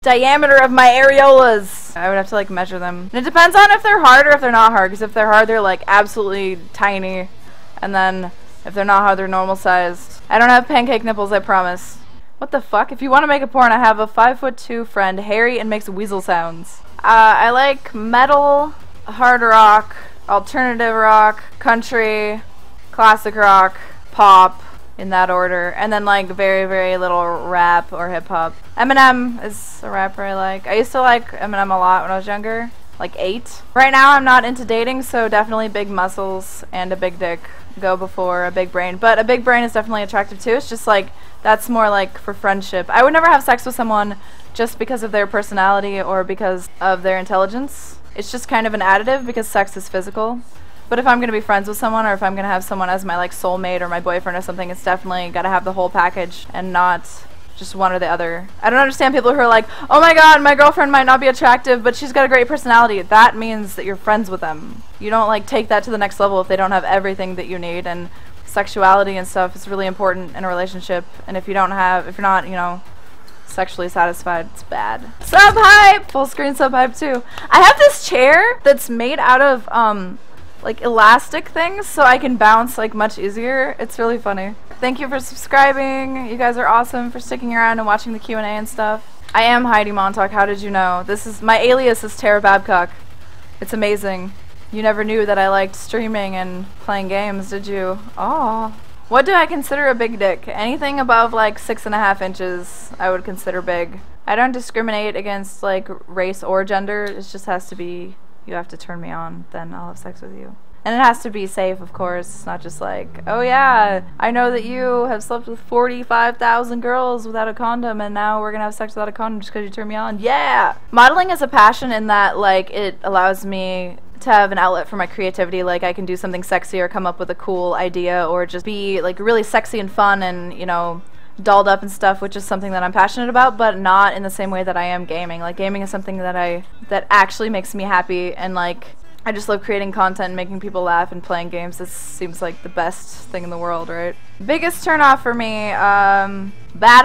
diameter of my areolas. I would have to like measure them. And it depends on if they're hard or if they're not hard, because if they're hard, they're like absolutely tiny. And then if they're not hard, they're normal sized. I don't have pancake nipples, I promise. What the fuck? If you want to make a porn, I have a 5'2" friend, hairy and makes weasel sounds. I like metal, hard rock, alternative rock, country, classic rock, pop, in that order, and then like very, very little rap or hip hop. Eminem is a rapper I like. I used to like Eminem a lot when I was younger, like 8. Right now I'm not into dating, so definitely big muscles and a big dick go before a big brain. But a big brain is definitely attractive too. It's just like, that's more like for friendship. I would never have sex with someone just because of their personality or because of their intelligence. It's just kind of an additive because sex is physical. But if I'm going to be friends with someone, or if I'm going to have someone as my like soulmate or my boyfriend or something, it's definitely got to have the whole package and not just one or the other. I don't understand people who are like, oh my god, my girlfriend might not be attractive, but she's got a great personality. That means that you're friends with them. You don't like take that to the next level if they don't have everything that you need. And sexuality and stuff is really important in a relationship. And if you're not, you know, sexually satisfied, it's bad. Sub hype! Full screen sub hype too. I have this chair that's made out of like elastic things, so I can bounce like much easier. It's really funny. Thank you for subscribing. You guys are awesome for sticking around and watching the Q&A and stuff. I am Heidi Montauk. How did you know? This is my alias is Tara Babcock. It's amazing. You never knew that I liked streaming and playing games, did you? Aw. What do I consider a big dick? Anything above like 6.5 inches I would consider big. I don't discriminate against like race or gender. It just has to be, you have to turn me on, then I'll have sex with you. And it has to be safe, of course. It's not just like, oh yeah, I know that you have slept with 45,000 girls without a condom, and now we're gonna have sex without a condom just because you turn me on. Yeah! Modeling is a passion in that, like, it allows me to have an outlet for my creativity. Like, I can do something sexy or come up with a cool idea or just be, like, really sexy and fun and, you know, dolled up and stuff, which is something that I'm passionate about, but not in the same way that I am gaming. Like, gaming is something that actually makes me happy, and, like, I just love creating content and making people laugh and playing games. This seems like the best thing in the world, right? Biggest turnoff for me, bad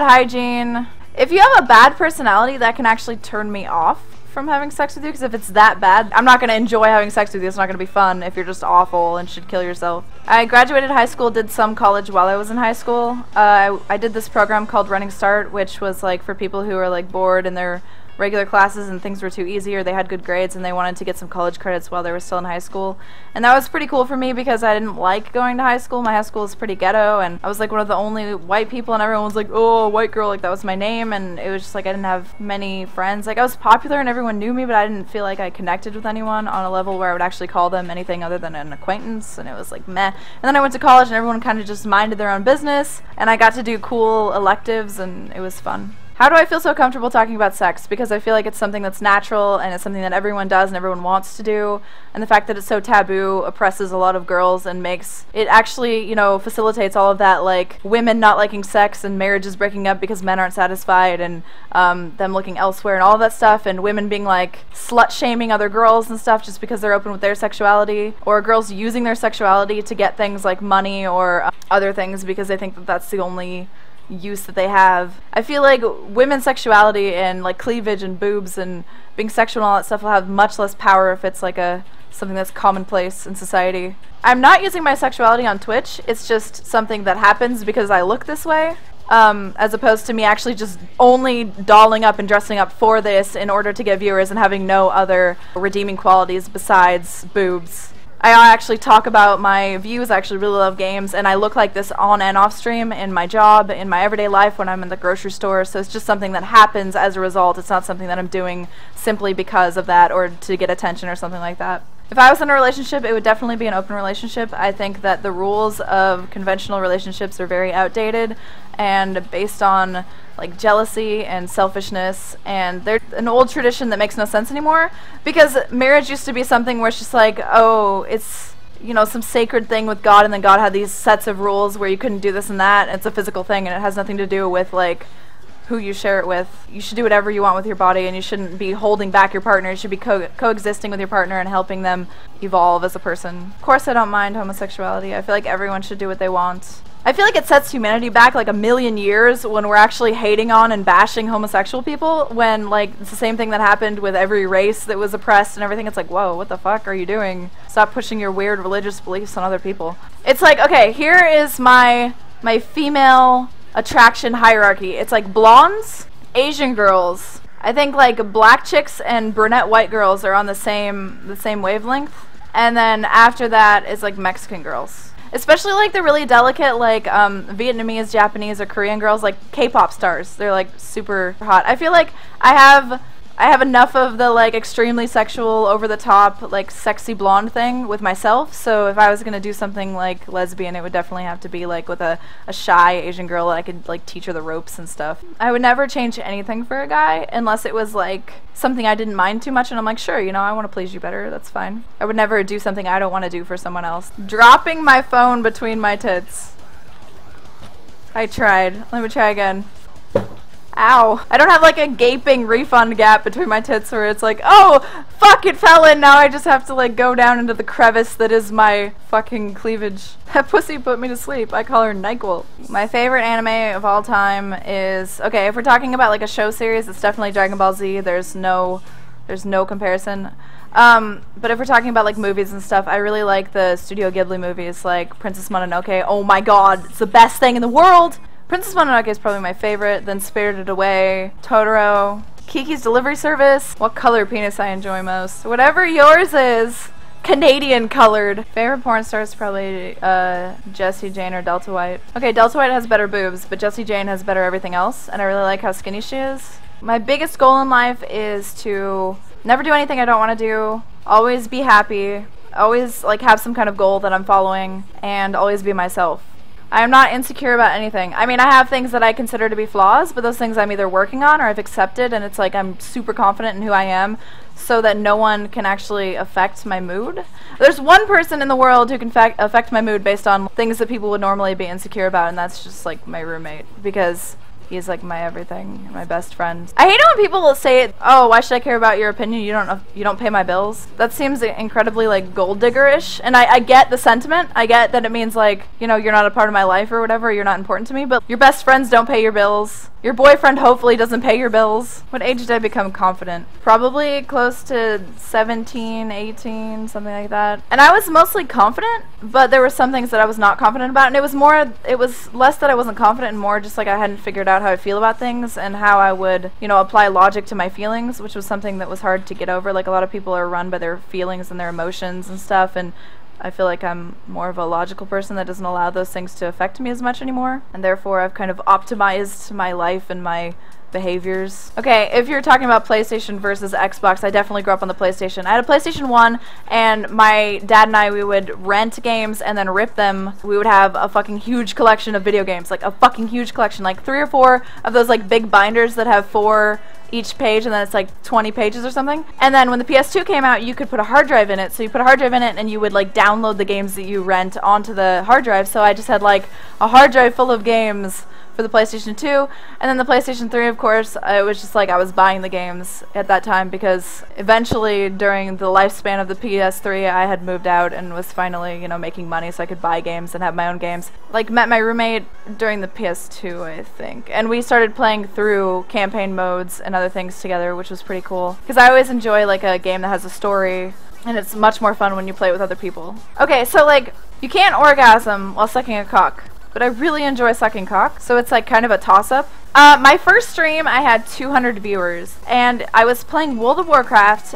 hygiene. If you have a bad personality, that can actually turn me off from having sex with you, because if it's that bad, I'm not going to enjoy having sex with you. It's not going to be fun if you're just awful and should kill yourself. I graduated high school, did some college while I was in high school. I did this program called Running Start, which was like for people who are like bored in their regular classes and things were too easy, or they had good grades and they wanted to get some college credits while they were still in high school. And that was pretty cool for me because I didn't like going to high school. My high school was pretty ghetto, and I was like one of the only white people, and everyone was like, oh, white girl, like that was my name. And it was just like I didn't have many friends. Like, I was popular and everyone knew me, but I didn't feel like I connected with anyone on a level where I would actually call them anything other than an acquaintance, and it was like meh. And then I went to college and everyone kind of just minded their own business, and I got to do cool electives, and it was fun. How do I feel so comfortable talking about sex? Because I feel like it's something that's natural, and it's something that everyone does and everyone wants to do. And the fact that it's so taboo oppresses a lot of girls and makes it actually, you know, facilitates all of that, like women not liking sex and marriages breaking up because men aren't satisfied, and them looking elsewhere and all of that stuff, and women being like slut shaming other girls and stuff just because they're open with their sexuality, or girls using their sexuality to get things like money or other things because they think that that's the only use that they have. I feel like women's sexuality and like cleavage and boobs and being sexual and all that stuff will have much less power if it's like something that's commonplace in society. I'm not using my sexuality on Twitch. It's just something that happens because I look this way, as opposed to me actually just only dolling up and dressing up for this in order to get viewers and having no other redeeming qualities besides boobs. I actually talk about my views. I actually really love games, and I look like this on and off stream in my job, in my everyday life, when I'm in the grocery store, so it's just something that happens as a result. It's not something that I'm doing simply because of that or to get attention or something like that. If I was in a relationship, it would definitely be an open relationship. I think that the rules of conventional relationships are very outdated and based on like jealousy and selfishness, and they're an old tradition that makes no sense anymore, because marriage used to be something where it's just like, oh, it's, you know, some sacred thing with God, and then God had these sets of rules where you couldn't do this and that, and it's a physical thing, and it has nothing to do with like who you share it with. You should do whatever you want with your body, and you shouldn't be holding back your partner. You should be coexisting with your partner and helping them evolve as a person. Of course, I don't mind homosexuality. I feel like everyone should do what they want. I feel like it sets humanity back like a million years when we're actually hating on and bashing homosexual people, when like it's the same thing that happened with every race that was oppressed and everything. It's like, whoa, what the fuck are you doing? Stop pushing your weird religious beliefs on other people. It's like, okay, here is my female attraction hierarchy. It's like blondes, Asian girls. I think like black chicks and brunette white girls are on the same wavelength. And then after that is like Mexican girls. Especially like the really delicate like Vietnamese, Japanese, or Korean girls, like K-pop stars. They're like super hot. I feel like I have enough of the like extremely sexual, over the top, like sexy blonde thing with myself. So if I was gonna do something like lesbian, it would definitely have to be like with a shy Asian girl that I could like teach her the ropes and stuff. I would never change anything for a guy unless it was like something I didn't mind too much and I'm like, sure, you know, I want to please you better, that's fine. I would never do something I don't want to do for someone else. Dropping my phone between my tits. I tried. Let me try again. Ow. I don't have like a gaping refund gap between my tits where it's like, oh, fuck, it fell in. Now I just have to like go down into the crevice that is my fucking cleavage. That pussy put me to sleep. I call her NyQuil. My favorite anime of all time is, okay, if we're talking about like a show series, it's definitely Dragon Ball Z. There's no comparison. But if we're talking about like movies and stuff, I really like the Studio Ghibli movies, like Princess Mononoke. Oh my god, it's the best thing in the world! Princess Mononoke is probably my favorite, then Spirited Away, Totoro, Kiki's Delivery Service, what color penis I enjoy most. Whatever yours is, Canadian colored. Favorite porn star is probably Jessie Jane or Delta White. Okay, Delta White has better boobs, but Jessie Jane has better everything else, and I really like how skinny she is. My biggest goal in life is to never do anything I don't want to do, always be happy, always like have some kind of goal that I'm following, and always be myself. I am not insecure about anything. I mean, I have things that I consider to be flaws, but those things I'm either working on or I've accepted, and it's like I'm super confident in who I am so that no one can actually affect my mood. There's one person in the world who can affect my mood based on things that people would normally be insecure about, and that's just like my roommate, because he's like my everything, my best friend. I hate it when people will say, oh, why should I care about your opinion? You don't pay my bills. That seems incredibly like gold digger-ish. And I get the sentiment. I get that it means like, you know, you're not a part of my life or whatever, you're not important to me, but your best friends don't pay your bills. Your boyfriend hopefully doesn't pay your bills. What age did I become confident? Probably close to 17, 18, something like that. And I was mostly confident, but there were some things that I was not confident about, and it was less that I wasn't confident and more just like I hadn't figured out how I feel about things and how I would, you know, apply logic to my feelings, which was something that was hard to get over. Like a lot of people are run by their feelings and their emotions and stuff, and I feel like I'm more of a logical person that doesn't allow those things to affect me as much anymore, and therefore I've kind of optimized my life and my behaviors. Okay, if you're talking about PlayStation versus Xbox, I definitely grew up on the PlayStation. I had a PlayStation 1, and my dad and I, we would rent games and then rip them. We would have a fucking huge collection of video games, like a fucking huge collection, like 3 or 4 of those like big binders that have 4 each page, and then it's like 20 pages or something. And then when the PS2 came out, you could put a hard drive in it, so you put a hard drive in it and you would like download the games that you rent onto the hard drive. So I just had like a hard drive full of games for the PlayStation 2, and then the PlayStation 3, of course, it was just like I was buying the games at that time, because eventually during the lifespan of the PS3 I had moved out and was finally, you know, making money so I could buy games and have my own games. Like, met my roommate during the PS2, I think, and we started playing through campaign modes and other things together, which was pretty cool, because I always enjoy like a game that has a story, and it's much more fun when you play with other people. Okay, so like, you can't orgasm while sucking a cock, but I really enjoy sucking cock, so it's like kind of a toss-up. My first stream, I had 200 viewers, and I was playing World of Warcraft,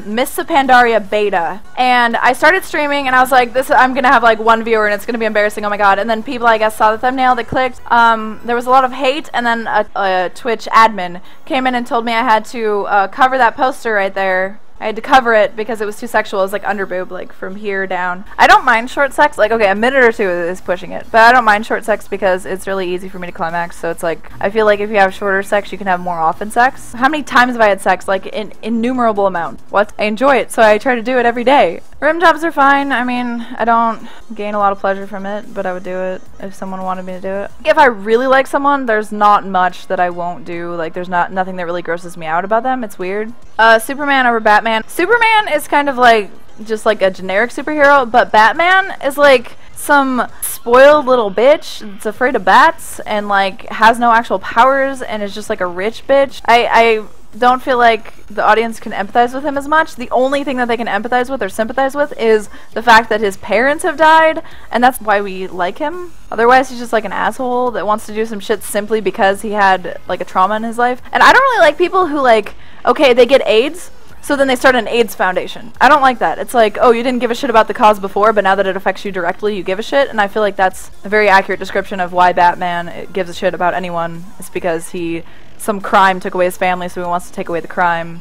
Mists of Pandaria Beta, and I started streaming, and I was like, I'm gonna have like 1 viewer, and it's gonna be embarrassing, oh my god, and then people, I guess, saw the thumbnail, they clicked, there was a lot of hate, and then a Twitch admin came in and told me I had to cover that poster right there. I had to cover it because it was too sexual. It was like under boob, like from here down. I don't mind short sex. Like, okay, a minute or 2 is pushing it. But I don't mind short sex because it's really easy for me to climax. So it's like, I feel like if you have shorter sex, you can have more often sex. How many times have I had sex? Like, an innumerable amount. What? I enjoy it, so I try to do it every day. Rim jobs are fine. I mean, I don't gain a lot of pleasure from it, but I would do it if someone wanted me to do it. If I really like someone, there's not much that I won't do. Like, there's nothing that really grosses me out about them. It's weird. Superman over Batman. Superman is kind of like just like a generic superhero, but Batman is like some spoiled little bitch that's afraid of bats and like has no actual powers and is just like a rich bitch. I don't feel like the audience can empathize with him as much. The only thing that they can empathize with or sympathize with is the fact that his parents have died, and that's why we like him. Otherwise, he's just like an asshole that wants to do some shit simply because he had like a trauma in his life. And I don't really like people who like, okay, they get AIDS, so then they start an AIDS foundation. I don't like that. It's like, oh, you didn't give a shit about the cause before, but now that it affects you directly, you give a shit. And I feel like that's a very accurate description of why Batman gives a shit about anyone. It's because some crime took away his family, so he wants to take away the crime.